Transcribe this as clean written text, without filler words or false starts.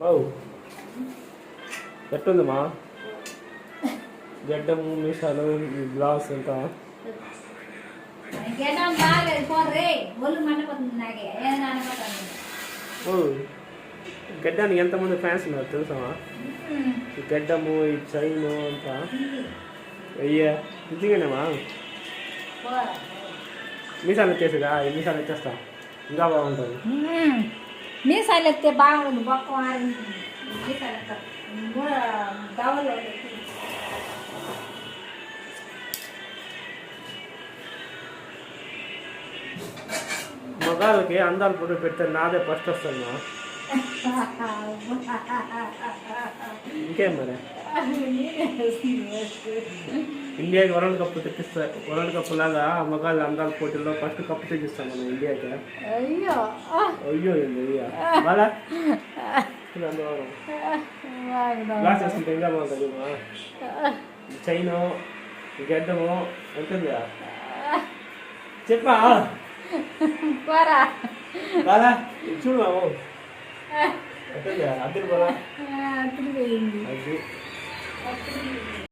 బావు ఎట్టుందమ్మా గడ్డము మీసాలు గ్లాస్ అంతా గడ్డానికి ఎంతమంది ఫ్యాన్స్ ఉన్నారు తెలుసా? ఈ గడ్డము ఈ చైను అంతా అయ్యా నిజంగానేమా మీసాలు వచ్చేసిగా ఈ మీసాలు వచ్చేస్తా ఇంకా బాగుంటుంది. మీసాలు ఎత్తే బాగుంది బొక్క మగాళ్ళకి అందాలు ఫోటో పెడితే నాదే ఫస్ట్ వస్తుందా? ఇంకేం మరి ఇండియాకి వరల్డ్ కప్ తెప్పిస్తా. వరల్డ్ కప్ లాగా మగాళ్ళ అందాల పోటీల్లో ఫస్ట్ కప్పు తెచ్చిస్తాం మనం ఇండియాకి. అయ్యో అయ్యో అయ్యా బాగా గ్లాస్ వేసుకుంటే ఇంకా బాగుంటుంది. చైను గడ్డము ఉంటుందా చెప్పా బాగా చూడు బాబు అద్దరు బాగా అప్పుడు పోయింది. అది